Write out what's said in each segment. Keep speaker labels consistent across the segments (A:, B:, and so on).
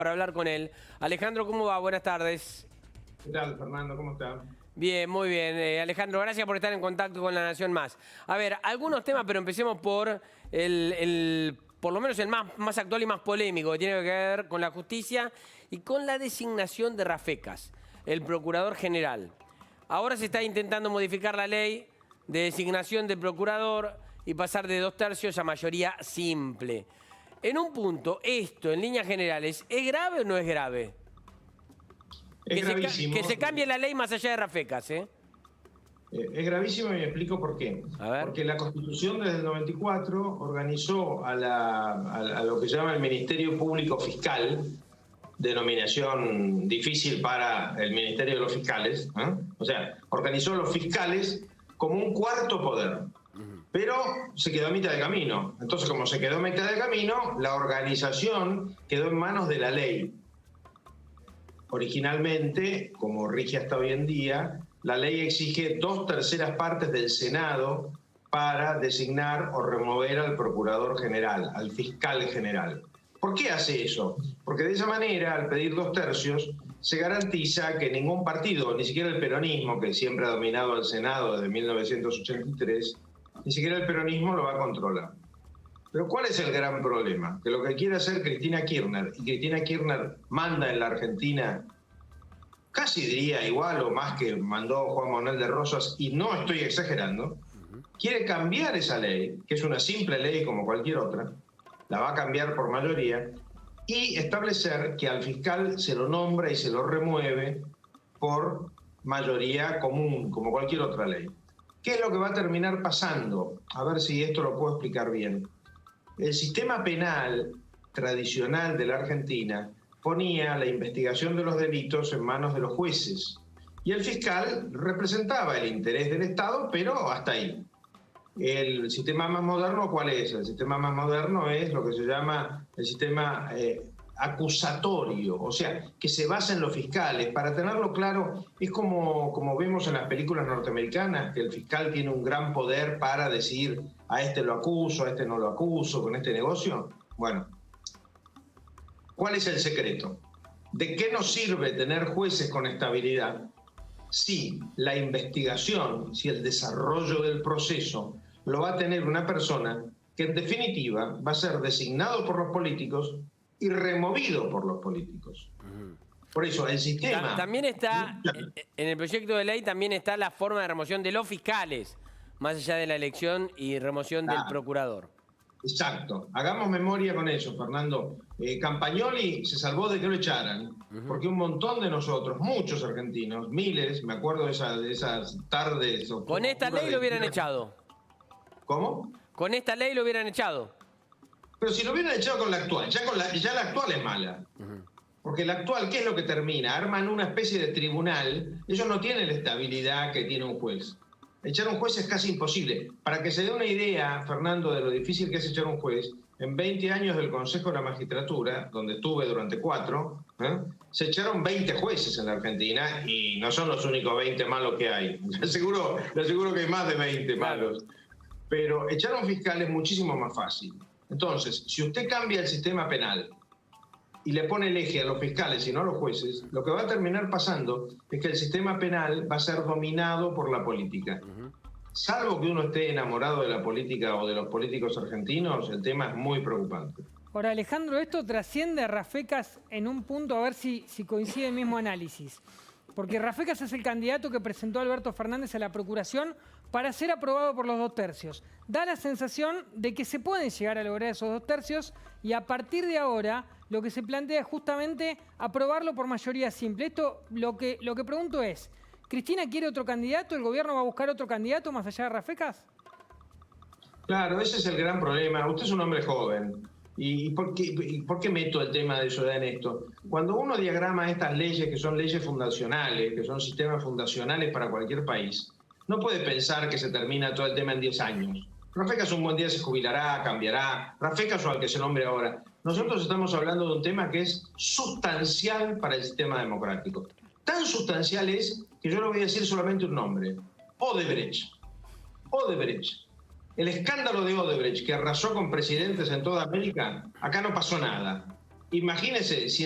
A: para hablar con él. Alejandro, ¿cómo va? Buenas tardes.
B: ¿Qué tal, Fernando? ¿Cómo estás?
A: Bien, muy bien. Alejandro, gracias por estar en contacto con La Nación Más. A ver, algunos temas, pero empecemos por por lo menos el más actual y más polémico, que tiene que ver con la justicia y con la designación de Rafecas, el procurador general. Ahora se está intentando modificar la ley de designación del procurador y pasar de 2/3 a mayoría simple. En un punto, esto, en líneas generales, ¿es grave o no es grave?
B: Es gravísimo.
A: Que se cambie la ley más allá de Rafecas, ¿eh?
B: Es gravísimo y me explico por qué.
A: A ver.
B: Porque la Constitución desde el 94 organizó a lo que se llama el Ministerio Público Fiscal, denominación difícil para el Ministerio de los Fiscales, ¿eh? O sea, organizó a los fiscales como un cuarto poder. Pero se quedó a mitad de camino. Entonces, como se quedó a mitad de camino, la organización quedó en manos de la ley. Originalmente, como rige hasta hoy en día, la ley exige 2/3 partes del Senado para designar o remover al procurador general, al fiscal general. ¿Por qué hace eso? Porque de esa manera, al pedir 2/3, se garantiza que ningún partido, ni siquiera el peronismo, que siempre ha dominado al Senado desde 1983, ni siquiera el peronismo lo va a controlar. Pero ¿cuál es el gran problema? Que lo que quiere hacer Cristina Kirchner, y Cristina Kirchner manda en la Argentina, casi diría igual o más que mandó Juan Manuel de Rosas, y no estoy exagerando, quiere cambiar esa ley, que es una simple ley como cualquier otra, la va a cambiar por mayoría, y establecer que al fiscal se lo nombra y se lo remueve por mayoría común, como cualquier otra ley. ¿Qué es lo que va a terminar pasando? A ver si esto lo puedo explicar bien. El sistema penal tradicional de la Argentina ponía la investigación de los delitos en manos de los jueces y el fiscal representaba el interés del Estado, pero hasta ahí. El sistema más moderno, ¿cuál es? El sistema más moderno es lo que se llama el sistema acusatorio, o sea, que se basa en los fiscales. Para tenerlo claro, es como vemos en las películas norteamericanas, que el fiscal tiene un gran poder para decir a este lo acuso, a este no lo acuso, con este negocio. Bueno, ¿cuál es el secreto? ¿De qué nos sirve tener jueces con estabilidad si la investigación, si el desarrollo del proceso lo va a tener una persona que en definitiva va a ser designado por los políticos y removido por los políticos? Por eso el sistema...
A: También está, en el proyecto de ley también está la forma de remoción de los fiscales, más allá de la elección y remoción del procurador.
B: Exacto. Hagamos memoria con eso, Fernando. Campagnoli se salvó de que lo echaran, porque un montón de nosotros, muchos argentinos, miles, me acuerdo de esas tardes...
A: Con esta ley lo hubieran echado.
B: ¿Cómo?
A: Con esta ley lo hubieran echado.
B: Pero si lo hubieran echado con la actual, ya la actual es mala. Porque la actual, ¿qué es lo que termina? Arman una especie de tribunal. Ellos no tienen la estabilidad que tiene un juez. Echar un juez es casi imposible. Para que se dé una idea, Fernando, de lo difícil que es echar un juez, en 20 años del Consejo de la Magistratura, donde estuve durante 4, se echaron 20 jueces en la Argentina y no son los únicos 20 malos que hay. Le aseguro que hay más de 20 malos. Pero echar a un fiscal es muchísimo más fácil. Entonces, si usted cambia el sistema penal y le pone el eje a los fiscales y no a los jueces, lo que va a terminar pasando es que el sistema penal va a ser dominado por la política. Salvo que uno esté enamorado de la política o de los políticos argentinos, el tema es muy preocupante.
C: Ahora, Alejandro, esto trasciende a Rafecas en un punto, a ver si coincide el mismo análisis. Porque Rafecas es el candidato que presentó Alberto Fernández a la Procuración para ser aprobado por los 2/3. Da la sensación de que se pueden llegar a lograr esos 2/3 y a partir de ahora lo que se plantea es justamente aprobarlo por mayoría simple. Esto, lo que pregunto es, ¿Cristina quiere otro candidato? ¿El gobierno va a buscar otro candidato más allá de Rafecas?
B: Claro, ese es el gran problema. Usted es un hombre joven. ¿Y por qué meto el tema de ciudad en esto? Cuando uno diagrama estas leyes, que son leyes fundacionales, que son sistemas fundacionales para cualquier país, no puede pensar que se termina todo el tema en 10 años. Rafecas un buen día se jubilará, cambiará. Rafecas o al que se nombre ahora. Nosotros estamos hablando de un tema que es sustancial para el sistema democrático. Tan sustancial es que yo le voy a decir solamente un nombre. Odebrecht. Odebrecht. El escándalo de Odebrecht, que arrasó con presidentes en toda América, acá no pasó nada. Imagínense si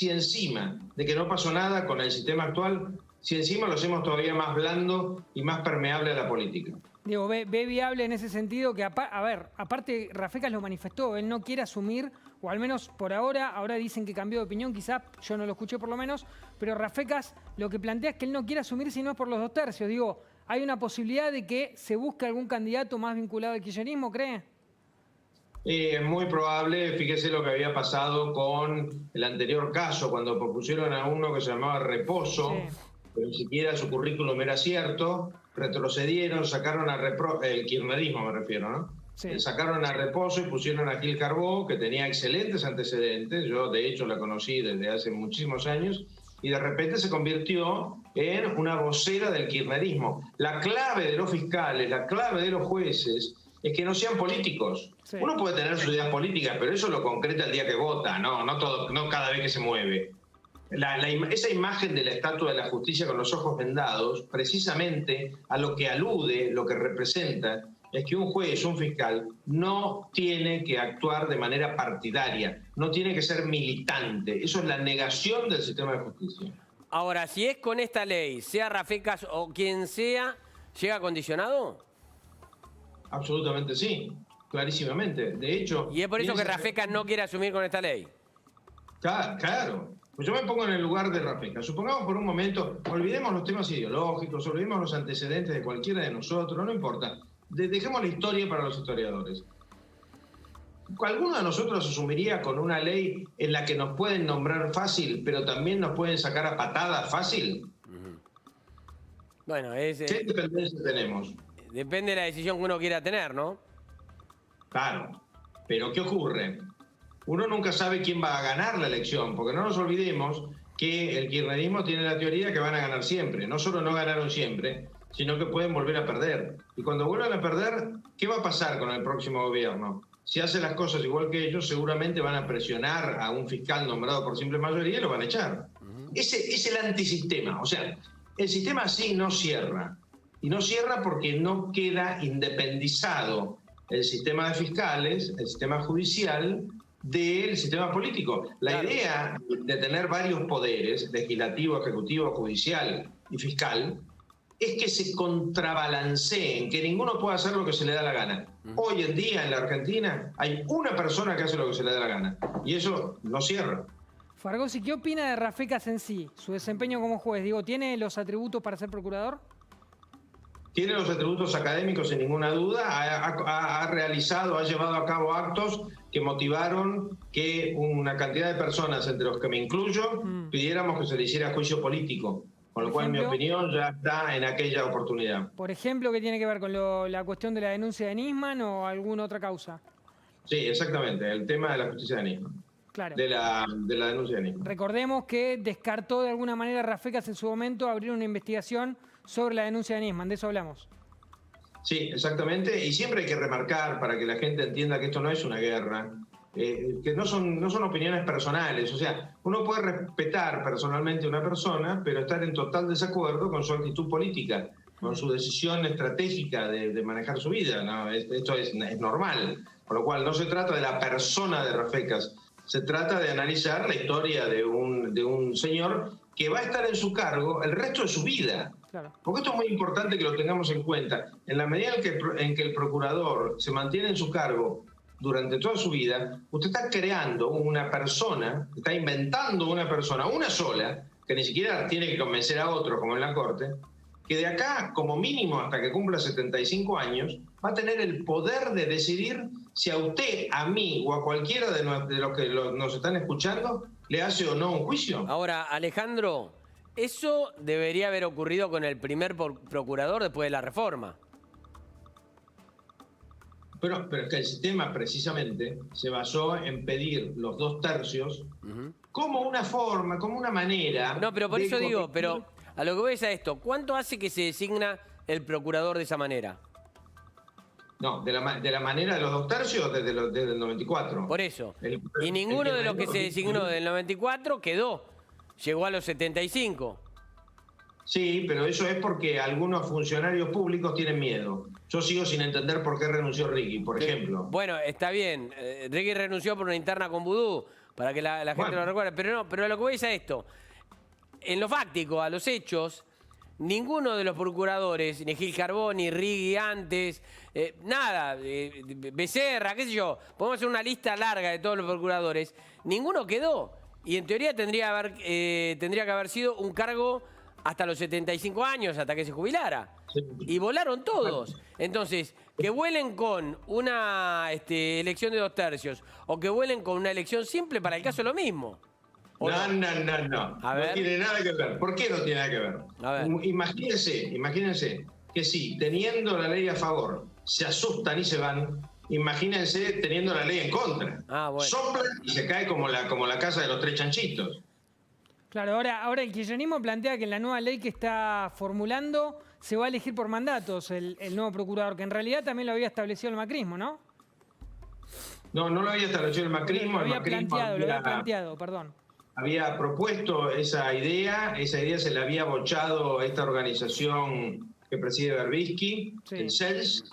B: encima de que no pasó nada con el sistema actual, si encima lo hacemos todavía más blando y más permeable a la política.
C: Digo, ve viable en ese sentido que, a ver, aparte Rafecas lo manifestó, él no quiere asumir, o al menos por ahora dicen que cambió de opinión, quizá, yo no lo escuché por lo menos, pero Rafecas lo que plantea es que él no quiere asumir si no es por los 2/3. Digo, ¿hay una posibilidad de que se busque algún candidato más vinculado al kirchnerismo, cree?
B: Es muy probable, fíjese lo que había pasado con el anterior caso, cuando propusieron a uno que se llamaba Reposo,
C: Sí.
B: pero ni siquiera su currículum era cierto, retrocedieron, sacaron el kirchnerismo me refiero, ¿no?
C: Sí.
B: Sacaron a Reposo y pusieron a Gil Carbó, que tenía excelentes antecedentes, yo de hecho la conocí desde hace muchísimos años, y de repente se convirtió en una vocera del kirchnerismo. La clave de los fiscales, la clave de los jueces, es que no sean políticos.
C: Sí.
B: Uno puede tener sus ideas políticas, pero eso lo concreta el día que vota, no cada vez que se mueve. Esa imagen de la estatua de la justicia con los ojos vendados, precisamente a lo que alude, lo que representa, es que un juez, un fiscal, no tiene que actuar de manera partidaria, no tiene que ser militante. Eso es la negación del sistema de justicia.
A: Ahora, si es con esta ley, sea Rafecas o quien sea, ¿llega condicionado?
B: Absolutamente sí, clarísimamente. De hecho...
A: Y es por eso que Rafecas no quiere asumir con esta ley.
B: Claro. Pues yo me pongo en el lugar de Rafecas. Supongamos por un momento, olvidemos los temas ideológicos, olvidemos los antecedentes de cualquiera de nosotros, no importa. Dejemos la historia para los historiadores. ¿Alguno de nosotros asumiría con una ley en la que nos pueden nombrar fácil, pero también nos pueden sacar a patadas fácil?
A: Bueno,
B: ¿Qué dependencia tenemos?
A: depende de la decisión que uno quiera tener, ¿no?
B: Claro, pero ¿qué ocurre? Uno nunca sabe quién va a ganar la elección, porque no nos olvidemos que el kirchnerismo tiene la teoría que van a ganar siempre. No solo no ganaron siempre, sino que pueden volver a perder. Y cuando vuelvan a perder, ¿qué va a pasar con el próximo gobierno? Si hace las cosas igual que ellos, seguramente van a presionar a un fiscal nombrado por simple mayoría y lo van a echar. Ese es el antisistema. O sea, el sistema así no cierra. Y no cierra porque no queda independizado el sistema de fiscales, el sistema judicial, del sistema político. La idea de tener varios poderes, legislativo, ejecutivo, judicial y fiscal, es que se contrabalanceen, que ninguno pueda hacer lo que se le da la gana. Hoy en día en la Argentina hay una persona que hace lo que se le da la gana y eso no cierra.
C: Fargosi, ¿qué opina de Rafecas en sí? Su desempeño como juez, digo, ¿tiene los atributos para ser procurador?
B: Tiene los atributos académicos sin ninguna duda, ha llevado a cabo actos que motivaron que una cantidad de personas, entre los que me incluyo, pidiéramos que se le hiciera juicio político. Con lo cual mi opinión ya está en aquella oportunidad.
C: Por ejemplo, ¿qué tiene que ver con la cuestión de la denuncia de Nisman o alguna otra causa?
B: Sí, exactamente, el tema de la justicia de Nisman.
C: Claro.
B: De la denuncia de Nisman.
C: Recordemos que descartó de alguna manera Rafecas en su momento abrir una investigación sobre la denuncia de Nisman, de eso hablamos.
B: Sí, exactamente, y siempre hay que remarcar para que la gente entienda que esto no es una guerra, que no son opiniones personales. O sea, uno puede respetar personalmente a una persona, pero estar en total desacuerdo con su actitud política, con su decisión estratégica de manejar su vida, ¿no? Esto es normal. Por lo cual no se trata de la persona de Rafecas, se trata de analizar la historia de un señor que va a estar en su cargo el resto de su vida.
C: Claro.
B: Porque esto es muy importante que lo tengamos en cuenta. En la medida en que el procurador se mantiene en su cargo durante toda su vida, usted está creando una persona, está inventando una persona, una sola, que ni siquiera tiene que convencer a otros, como en la Corte, que de acá, como mínimo hasta que cumpla 75 años, va a tener el poder de decidir si a usted, a mí o a cualquiera de los que nos están escuchando le hace o no un juicio.
A: Ahora, Alejandro, eso debería haber ocurrido con el primer procurador después de la reforma.
B: Pero es que el sistema precisamente se basó en pedir los 2/3 como una forma, como una manera...
A: No, pero por eso digo, pero a lo que voy es a esto, ¿cuánto hace que se designa el procurador de esa manera?
B: No, de la manera de los 2/3 desde el 94.
A: Por eso. Y ninguno de los que se designó del 94 quedó, llegó a los 75.
B: Sí, pero eso es porque algunos funcionarios públicos tienen miedo. Yo sigo sin entender por qué renunció Ricky, por ejemplo.
A: Bueno, está bien. Ricky renunció por una interna con Vudú. para que la gente lo recuerde. Pero no, pero lo que voy es a esto. En lo fáctico, a los hechos, ninguno de los procuradores, ni Gil Carbó, ni Rigui antes, nada, Becerra, qué sé yo, podemos hacer una lista larga de todos los procuradores, ninguno quedó. Y en teoría tendría que haber sido un cargo hasta los 75 años, hasta que se jubilara.
B: Sí.
A: Y volaron todos. Entonces, que vuelen con una elección de 2/3 o que vuelen con una elección simple, para el caso es lo mismo.
B: No. No tiene nada que ver. ¿Por qué no tiene nada que ver?
A: A ver.
B: Imagínense que si teniendo la ley a favor se asustan y se van, imagínense teniendo la ley en contra.
A: Bueno.
B: Soplan y se cae como la casa de los tres chanchitos.
C: Claro, ahora el kirchnerismo plantea que en la nueva ley que está formulando se va a elegir por mandatos el nuevo procurador, que en realidad también lo había establecido el macrismo, ¿no?
B: No lo había establecido el macrismo.
C: Lo había planteado, perdón.
B: Había propuesto esa idea se la había bochado a esta organización que preside Berbisky,
C: Sí.
B: el CELS,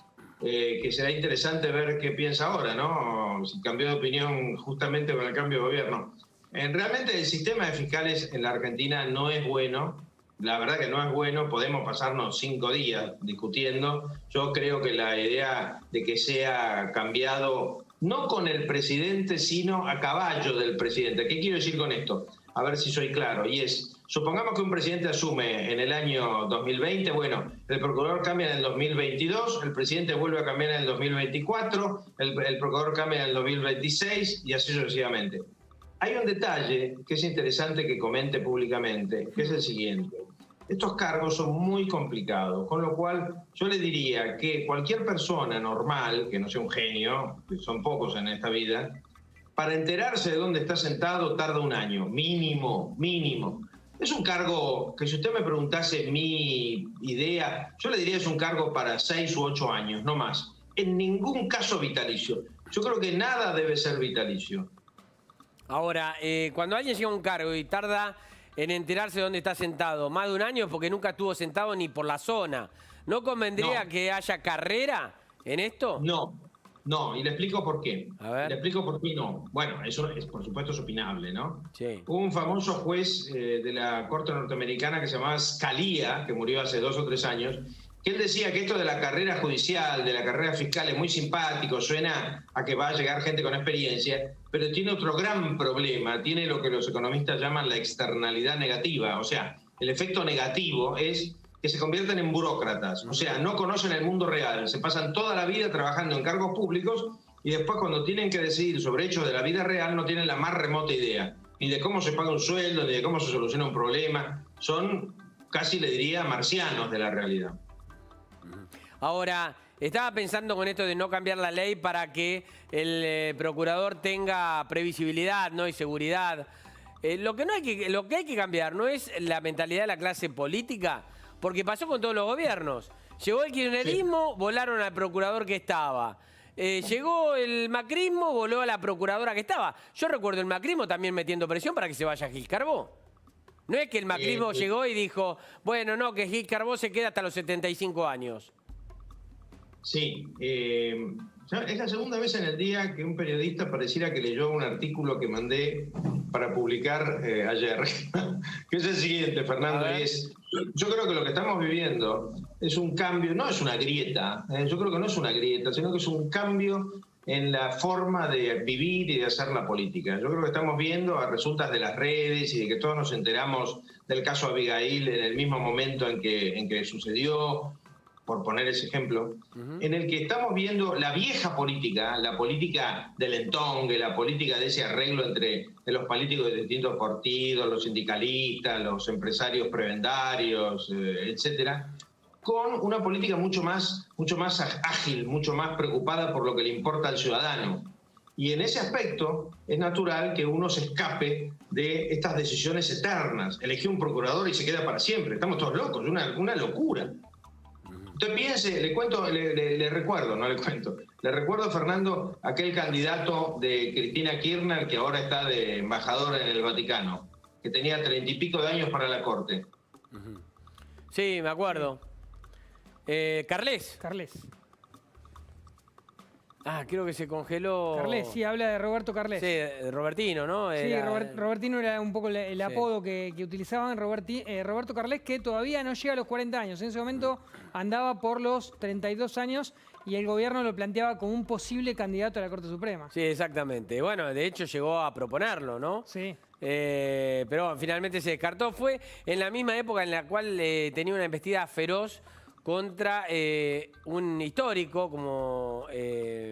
B: que será interesante ver qué piensa ahora, ¿no? Si cambió de opinión justamente con el cambio de gobierno. Realmente el sistema de fiscales en la Argentina no es bueno, la verdad que no es bueno, podemos pasarnos 5 días discutiendo. Yo creo que la idea de que sea cambiado, no con el presidente, sino a caballo del presidente. ¿Qué quiero decir con esto? A ver si soy claro. Y es, supongamos que un presidente asume en el año 2020, bueno, el procurador cambia en el 2022, el presidente vuelve a cambiar en el 2024, el procurador cambia en el 2026 y así sucesivamente. Hay un detalle que es interesante que comente públicamente, que es el siguiente. Estos cargos son muy complicados, con lo cual yo le diría que cualquier persona normal, que no sea un genio, que son pocos en esta vida, para enterarse de dónde está sentado tarda un año, mínimo. Es un cargo que si usted me preguntase mi idea, yo le diría es un cargo para 6 u 8 años, no más. En ningún caso vitalicio. Yo creo que nada debe ser vitalicio.
A: Ahora, cuando alguien llega a un cargo y tarda en enterarse de dónde está sentado más de un año es porque nunca estuvo sentado ni por la zona. ¿No convendría que haya carrera en esto?
B: No, y le explico por qué.
A: A ver.
B: Le explico por qué no. Bueno, eso es, por supuesto, es opinable, ¿no?
A: Sí.
B: Hubo un famoso juez de la Corte Norteamericana que se llamaba Scalia, que murió hace 2 o 3 años, que él decía que esto de la carrera judicial, de la carrera fiscal es muy simpático, suena a que va a llegar gente con experiencia, pero tiene otro gran problema, tiene lo que los economistas llaman la externalidad negativa, o sea, el efecto negativo es que se convierten en burócratas, o sea, no conocen el mundo real, se pasan toda la vida trabajando en cargos públicos y después cuando tienen que decidir sobre hechos de la vida real no tienen la más remota idea, ni de cómo se paga un sueldo, ni de cómo se soluciona un problema, son casi le diría marcianos de la realidad.
A: Ahora, estaba pensando con esto de no cambiar la ley para que el procurador tenga previsibilidad, ¿no? Y seguridad. Lo que hay que cambiar no es la mentalidad de la clase política, porque pasó con todos los gobiernos. Llegó el kirchnerismo, volaron al procurador que estaba. Llegó el macrismo, voló a la procuradora que estaba. Yo recuerdo el macrismo también metiendo presión para que se vaya Gil Carbó. No es que el macrismo llegó y dijo, bueno, no, que Gil Carbó se queda hasta los 75 años.
B: Sí, es la segunda vez en el día que un periodista pareciera que leyó un artículo que mandé para publicar ayer, que es el siguiente, Fernando, y es, yo creo que lo que estamos viviendo es un cambio, no es una grieta, yo creo que no es una grieta, sino que es un cambio en la forma de vivir y de hacer la política. Yo creo que estamos viendo a resultas de las redes y de que todos nos enteramos del caso Abigail en el mismo momento en que sucedió, por poner ese ejemplo, en el que estamos viendo la vieja política, la política del entongue, la política de ese arreglo entre los políticos de distintos partidos, los sindicalistas, los empresarios prebendarios, etcétera, con una política mucho más ágil, mucho más preocupada por lo que le importa al ciudadano. Y en ese aspecto es natural que uno se escape de estas decisiones eternas. Elegí un procurador y se queda para siempre. Estamos todos locos, una locura. Usted piense, le recuerdo, no le cuento. Le recuerdo, Fernando, aquel candidato de Cristina Kirchner que ahora está de embajador en el Vaticano, que tenía 30 y pico de años para la corte.
A: Sí, me acuerdo. Carles. Creo que se congeló.
C: Carles, sí, habla de Roberto Carles.
A: Sí, Robertino, ¿no?
C: Sí, Robertino era un poco el
A: Sí.
C: apodo que utilizaban. Roberto Carles, que todavía no llega a los 40 años. En ese momento andaba por los 32 años y el gobierno lo planteaba como un posible candidato a la Corte Suprema.
A: Sí, exactamente. Bueno, de hecho llegó a proponerlo, ¿no?
C: Sí.
A: Pero finalmente se descartó. Fue en la misma época en la cual tenía una embestida feroz contra un histórico como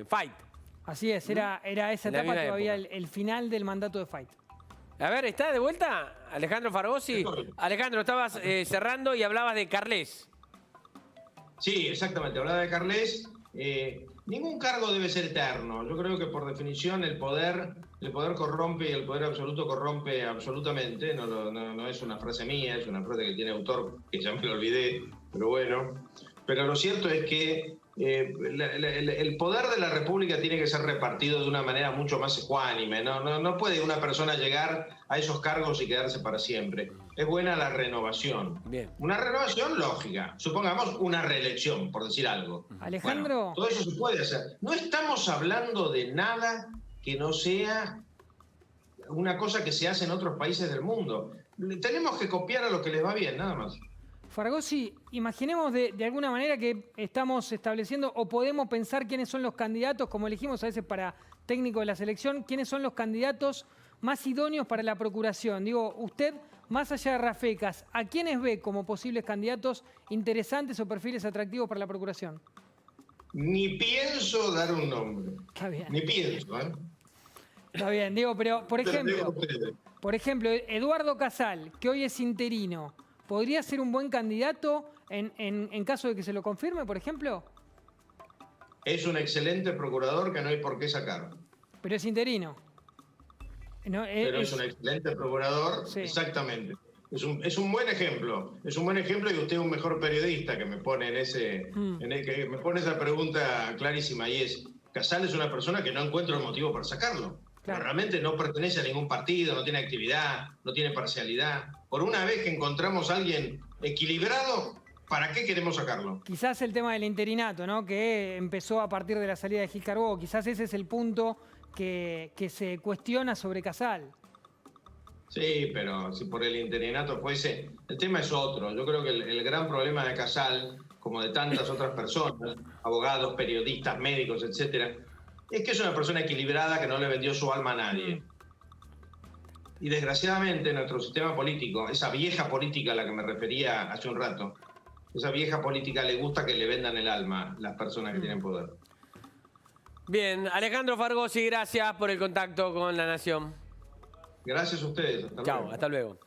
A: Fight.
C: Así es, era esa
A: En la
C: etapa
A: misma
C: todavía
A: época.
C: el final del mandato de Fight.
A: A ver, ¿está de vuelta Alejandro Fargosi?
B: Estoy.
A: Alejandro, estabas cerrando y hablabas de Carles.
B: Sí, exactamente. Hablaba de Carles. Ningún cargo debe ser eterno. Yo creo que por definición el poder corrompe y el poder absoluto corrompe absolutamente. No es una frase mía, es una frase que tiene autor que ya me lo olvidé, pero bueno. Pero lo cierto es que el poder de la República tiene que ser repartido de una manera mucho más ecuánime. No puede una persona llegar a esos cargos y quedarse para siempre. Es buena la renovación.
A: Bien.
B: Una renovación lógica. Supongamos una reelección, por decir algo.
C: Alejandro.
B: Bueno, todo eso se puede hacer. No estamos hablando de nada que no sea una cosa que se hace en otros países del mundo. Tenemos que copiar a lo que les va bien, nada más.
C: Fargosi, imaginemos de alguna manera que estamos estableciendo o podemos pensar quiénes son los candidatos, como elegimos a veces para técnico de la selección, quiénes son los candidatos más idóneos para la procuración. Digo, usted, más allá de Rafecas, ¿a quiénes ve como posibles candidatos interesantes o perfiles atractivos para la procuración?
B: Ni pienso dar un nombre.
C: Está bien.
B: Ni pienso, ¿eh?
C: Está bien, digo, pero por
B: Pero digo
C: ejemplo,
B: ustedes.
C: Eduardo Casal, que hoy es interino, ¿podría ser un buen candidato en caso de que se lo confirme, por ejemplo?
B: Es un excelente procurador que no hay por qué sacar.
C: Pero es interino. No,
B: Pero es un excelente procurador,
C: Sí.
B: exactamente. Es un buen ejemplo. Es un buen ejemplo y usted es un mejor periodista que me pone que me pone esa pregunta clarísima y es, Casal es una persona que no encuentra un motivo para sacarlo.
C: Claro.
B: Realmente no pertenece a ningún partido, no tiene actividad, no tiene parcialidad. Por una vez que encontramos a alguien equilibrado, ¿para qué queremos sacarlo?
C: Quizás el tema del interinato, ¿no? Que empezó a partir de la salida de Gil Carbó. Quizás ese es el punto que se cuestiona sobre Casal.
B: Sí, pero si por el interinato fuese, el tema es otro. Yo creo que el gran problema de Casal, como de tantas otras personas, abogados, periodistas, médicos, etcétera, es que es una persona equilibrada que no le vendió su alma a nadie. Y desgraciadamente nuestro sistema político, esa vieja política a la que me refería hace un rato, esa vieja política le gusta que le vendan el alma las personas que tienen poder.
A: Bien, Alejandro Fargosi, gracias por el contacto con La Nación.
B: Gracias a ustedes. Hasta
A: Chao,
B: luego.
A: hasta luego.